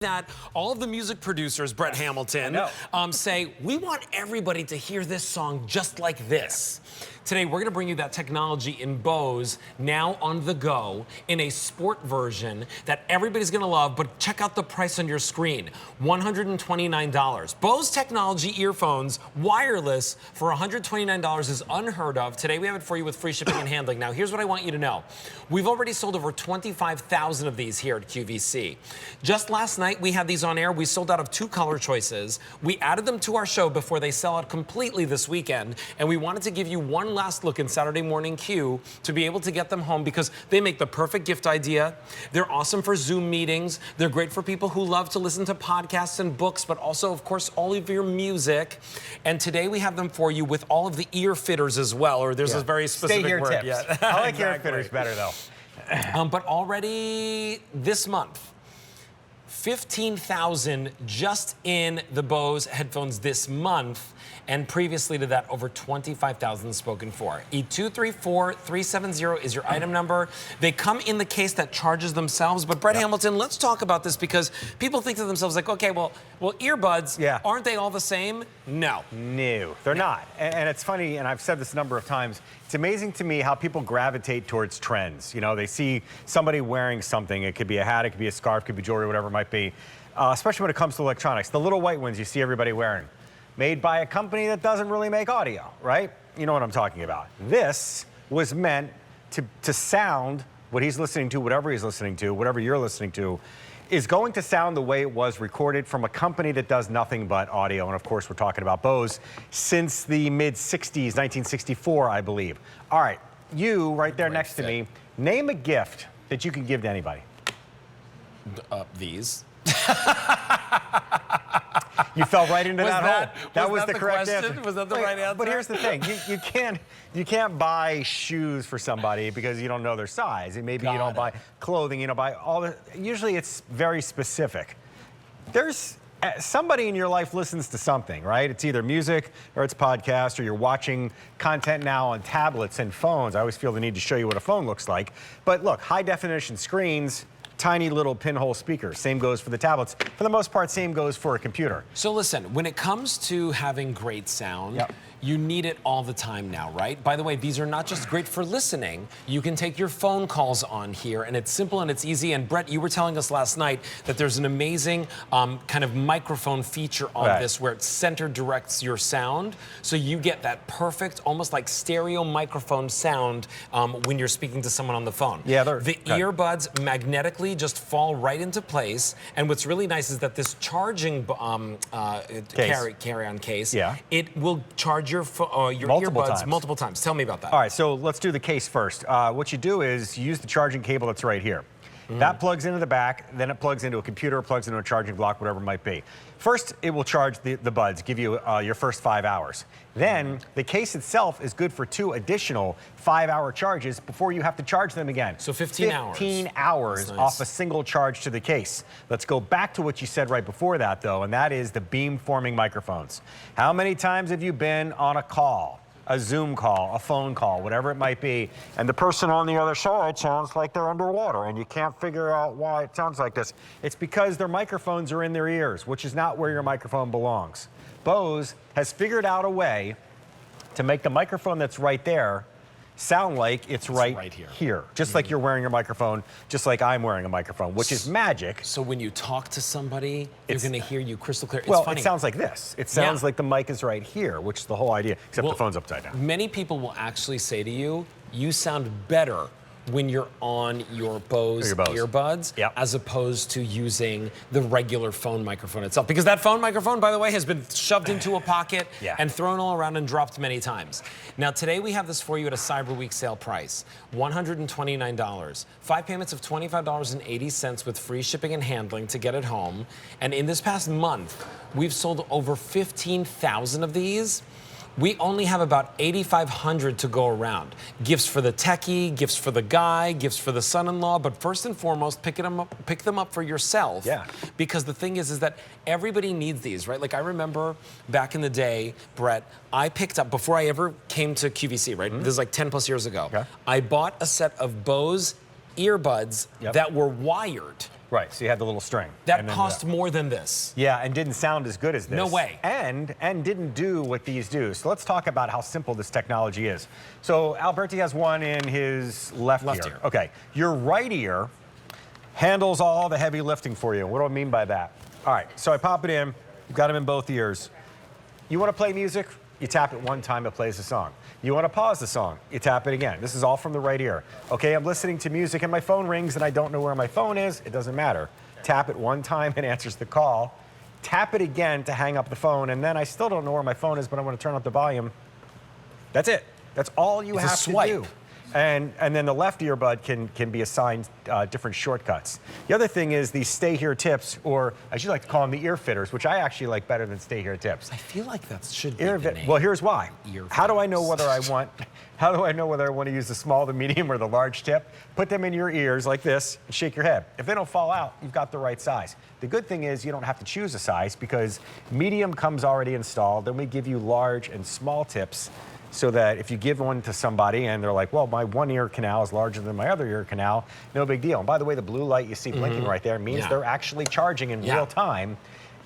That all of the music producers, Brett Hamilton, say, we want everybody to hear this song just like this. Today, we're gonna bring you that technology in Bose, now on the go, in a sport version that everybody's gonna love, but check out the price on your screen, $129. Bose technology earphones, wireless, for $129 is unheard of. Today, we have it for you with free shipping and handling. Now, here's what I want you to know. We've already sold over 25,000 of these here at QVC. Just last night, we had these on air. We sold out of 2 color choices. We added them to our show before they sell out completely this weekend, and we wanted to give you one last look in Saturday Morning Q to be able to get them home because they make the perfect gift idea. They're awesome for Zoom meetings. They're great for people who love to listen to podcasts and books, but also, of course, all of your music. And today we have them for you with all of the ear fitters as well, or there's a very specific StayHear word. Tips. I like ear fitters better, though. But already this month, 15,000 just in the Bose headphones this month, and previously to that, over 25,000 spoken for. E234370 is your item number. They come in the case that charges themselves, but Brett Hamilton, let's talk about this because people think to themselves like, okay, well, earbuds, aren't they all the same? No. No, they're not. And it's funny, and I've said this a number of times, it's amazing to me how people gravitate towards trends. You know, they see somebody wearing something. It could be a hat, it could be a scarf, it could be jewelry, whatever it might be, especially when it comes to electronics. The little white ones you see everybody wearing. Made by a company that doesn't really make audio, right? You know what I'm talking about. This was meant to sound what he's listening to, whatever he's listening to, whatever you're listening to, is going to sound the way it was recorded from a company that does nothing but audio. And of course, we're talking about Bose since the mid-60s, 1964, I believe. All right, you right there next to me, name a gift that you can give to anybody. These. You fell right into that hole. That was the correct answer. Was that the right answer? But here's the thing: you can't buy shoes for somebody because you don't know their size. And maybe you don't buy clothing. You don't buy all the. Usually, it's very specific. There's somebody in your life listens to something, right? It's either music or it's podcast or you're watching content now on tablets and phones. I always feel the need to show you what a phone looks like. But look, high definition screens. Tiny little pinhole speakers. Same goes for the tablets. For the most part, same goes for a computer. So listen, when it comes to having great sound, you need it all the time now, right? By the way, these are not just great for listening. You can take your phone calls on here, and it's simple and it's easy. And Brett, you were telling us last night that there's an amazing kind of microphone feature on this where it center directs your sound. So you get that perfect, almost like stereo microphone sound when you're speaking to someone on the phone. Yeah, the earbuds magnetically just fall right into place. And what's really nice is that this charging carry-on case, it will charge your earbuds multiple times. Tell me about that. All right, so let's do the case first. What you do is you use the charging cable that's right here. That plugs into the back, then it plugs into a computer, plugs into a charging block, whatever it might be. First, it will charge the buds, give you your first 5 hours. Then, the case itself is good for 2 additional 5-hour charges before you have to charge them again. So 15 hours. 15 hours off a single charge to the case. Let's go back to what you said right before that, though, and that is the beam-forming microphones. How many times have you been on a call? A Zoom call, a phone call, whatever it might be, and the person on the other side sounds like they're underwater, and you can't figure out why it sounds like this. It's because their microphones are in their ears, which is not where your microphone belongs. Bose has figured out a way to make the microphone that's right there sound like it's right here. Just like you're wearing your microphone, just like I'm wearing a microphone, which is magic. So when you talk to somebody, they're going to hear you crystal clear. Well, it sounds like this. It sounds like the mic is right here, which is the whole idea, except the phone's upside down. Many people will actually say to you, you sound better when you're on your Bose earbuds as opposed to using the regular phone microphone itself. Because that phone microphone, by the way, has been shoved into a pocket and thrown all around and dropped many times. Now, today we have this for you at a Cyber Week sale price, $129. 5 payments of $25.80 with free shipping and handling to get it home. And in this past month, we've sold over 15,000 of these. We only have about 8,500 to go around. Gifts for the techie, gifts for the guy, gifts for the son-in-law, but first and foremost, pick them up for yourself. Because the thing is that everybody needs these, right? Like I remember back in the day, Brett, I picked up, before I ever came to QVC, right? This is like 10 plus years ago. I bought a set of Bose earbuds that were wired. Right, so you had the little string. That cost more than this. Yeah, and didn't sound as good as this. No way. And didn't do what these do. So let's talk about how simple this technology is. So Alberti has one in his left ear. Okay, your right ear handles all the heavy lifting for you. What do I mean by that? All right, so I pop it in, you've got them in both ears. You want to play music? You tap it one time, it plays the song. You want to pause the song, you tap it again. This is all from the right ear. Okay, I'm listening to music and my phone rings and I don't know where my phone is. It doesn't matter. Tap it one time, it answers the call. Tap it again to hang up the phone, and then I still don't know where my phone is, but I want to turn up the volume. That's it. That's all you have to do. And then the left earbud can be assigned different shortcuts. The other thing is these StayHear tips, or I should like to call them the ear fitters, which I actually like better than StayHear tips. I feel like that should be the name. Well, here's why. How do I know whether I want to use the small, the medium, or the large tip? Put them in your ears like this and shake your head. If they don't fall out, you've got the right size. The good thing is you don't have to choose a size because medium comes already installed. Then we give you large and small tips, so that if you give one to somebody and they're like, well, my one ear canal is larger than my other ear canal, no big deal. And by the way, the blue light you see blinking right there means they're actually charging in real time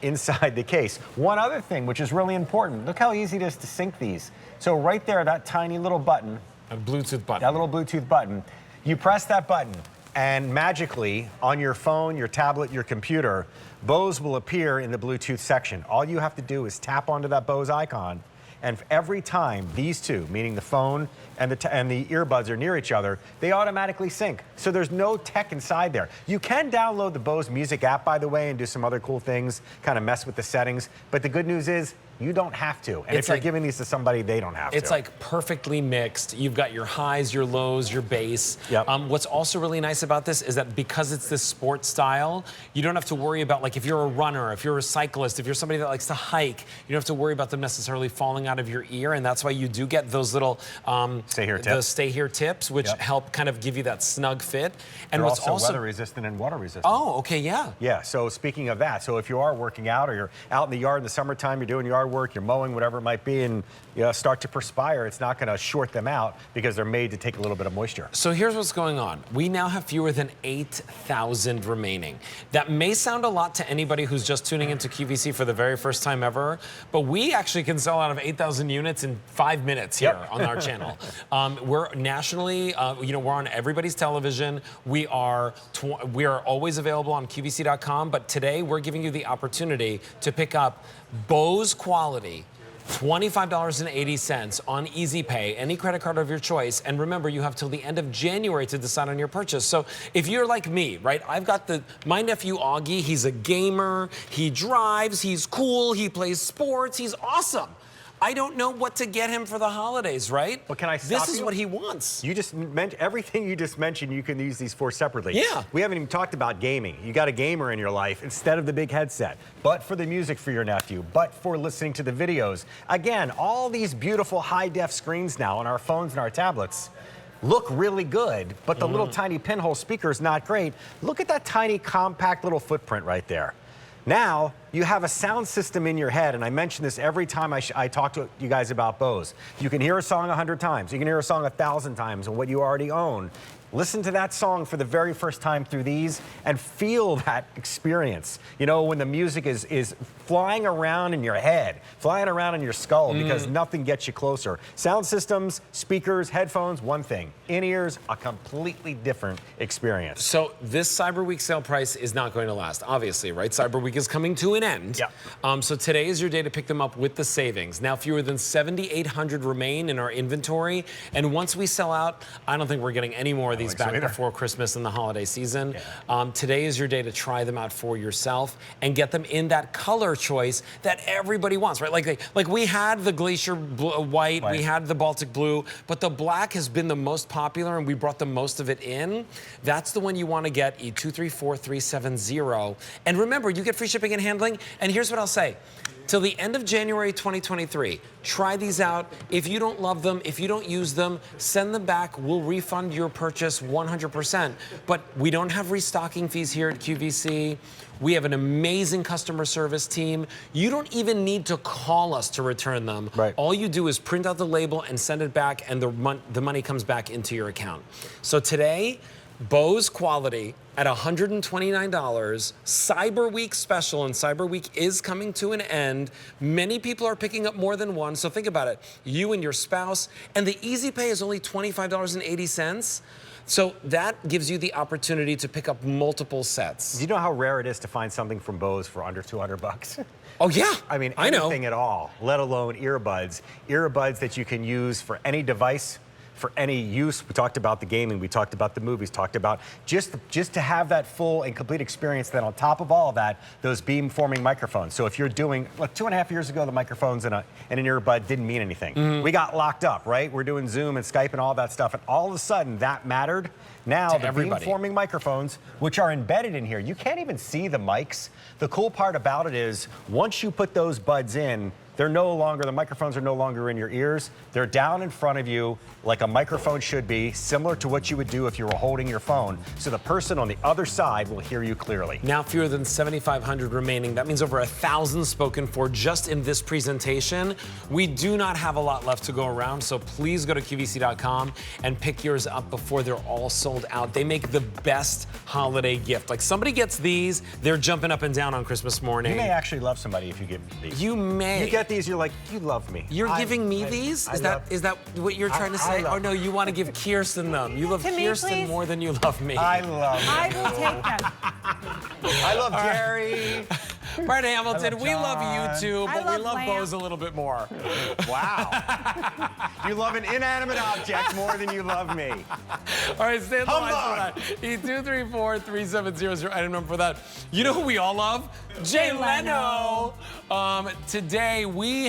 inside the case. One other thing, which is really important, look how easy it is to sync these. So right there, that tiny little button. A Bluetooth button. That little Bluetooth button. You press that button and magically on your phone, your tablet, your computer, Bose will appear in the Bluetooth section. All you have to do is tap onto that Bose icon. And every time these two, meaning the phone and the earbuds are near each other, they automatically sync. So there's no tech inside there. You can download the Bose Music app, by the way, and do some other cool things, kind of mess with the settings. But the good news is, you don't have to. And if you're giving these to somebody, they don't have to. It's like perfectly mixed. You've got your highs, your lows, your bass. What's also really nice about this is that because it's this sport style, you don't have to worry about, like, if you're a runner, if you're a cyclist, if you're somebody that likes to hike, you don't have to worry about them necessarily falling out of your ear. And that's why you do get those little StayHear tips, which help kind of give you that snug fit. And they're also weather resistant and water resistant. Oh, okay, yeah. Yeah, so speaking of that, so if you are working out or you're out in the yard in the summertime, you're doing yard work, you're mowing, whatever it might be, and you start to perspire, it's not going to short them out because they're made to take a little bit of moisture. So here's what's going on. We now have fewer than 8,000 remaining. That may sound a lot to anybody who's just tuning into QVC for the very first time ever, but we actually can sell out of 8,000 units in 5 minutes here on our channel. We're nationally, we're on everybody's television. We are always available on QVC.com, but today we're giving you the opportunity to pick up Bose quality, $25.80 on Easy Pay, any credit card of your choice. And remember, you have till the end of January to decide on your purchase. So if you're like me, right, I've got my nephew Augie, he's a gamer, he drives, he's cool, he plays sports, he's awesome. I don't know what to get him for the holidays, right? But can I stop you? This is what he wants. You just meant everything you just mentioned, you can use these for separately. Yeah. We haven't even talked about gaming. You got a gamer in your life instead of the big headset, but for the music for your nephew, but for listening to the videos. Again, all these beautiful high-def screens now on our phones and our tablets look really good, but the little tiny pinhole speaker is not great. Look at that tiny, compact little footprint right there. Now, you have a sound system in your head, and I mention this every time I talk to you guys about Bose. You can hear a song 100 times. You can hear a song 1,000 times on what you already own. Listen to that song for the very first time through these and feel that experience. You know, when the music is flying around in your head, flying around in your skull because nothing gets you closer. Sound systems, speakers, headphones, one thing. In-ears, a completely different experience. So this Cyber Week sale price is not going to last, obviously, right? Cyber Week is coming to an end. So today is your day to pick them up with the savings. Now, fewer than 7,800 remain in our inventory. And once we sell out, I don't think we're getting any more of these back before Christmas and the holiday season. Today is your day to try them out for yourself and get them in that color choice that everybody wants, right? Like we had the Glacier white, we had the Baltic blue, but the black has been the most popular and we brought the most of it in. That's the one you want to get, E234370. And remember, you get free shipping and handling. And here's what I'll say. Till the end of January 2023, try these out. If you don't love them, if you don't use them, send them back. We'll refund your purchase 100%. But we don't have restocking fees here at QVC. We have an amazing customer service team. You don't even need to call us to return them. All you do is print out the label and send it back, and the money comes back into your account. So today, Bose quality at $129. Cyber Week special, and Cyber Week is coming to an end. Many people are picking up more than one, so think about it. You and your spouse, and the easy pay is only $25.80. So that gives you the opportunity to pick up multiple sets. Do you know how rare it is to find something from Bose for under 200 bucks? Oh yeah, I mean, I know. anything at all, let alone earbuds. Earbuds that you can use for any device, for any use. We talked about the gaming, we talked about the movies, talked about just to have that full and complete experience. Then on top of all of that, those beam-forming microphones. So if you're doing, like 2.5 years ago, the microphones in an earbud didn't mean anything. We got locked up, right? We're doing Zoom and Skype and all that stuff, and all of a sudden that mattered. Now the beam-forming microphones, which are embedded in here, you can't even see the mics. The cool part about it is once you put those buds in, they're no longer, the microphones are no longer in your ears. They're down in front of you like a microphone should be, similar to what you would do if you were holding your phone. So the person on the other side will hear you clearly. Now fewer than 7,500 remaining. That means over 1,000 spoken for just in this presentation. We do not have a lot left to go around, so please go to QVC.com and pick yours up before they're all sold out. They make the best holiday gift. Like somebody gets these, they're jumping up and down on Christmas morning. You may actually love somebody if you give these. You may. You get these, you're like, you love me. You're giving me these? Is that what you're trying to say? Or no, you want to give Kirsten them. You love Kirsten more than you love me. I love you. I will take them. I love Jerry. Brett Hamilton, we love you too, I but we love love Bose a little bit more. Wow. You love an inanimate object more than you love me. All right, stay on the line for that. E234-3700, item number for that. You know who we all love? Jay Leno. Today we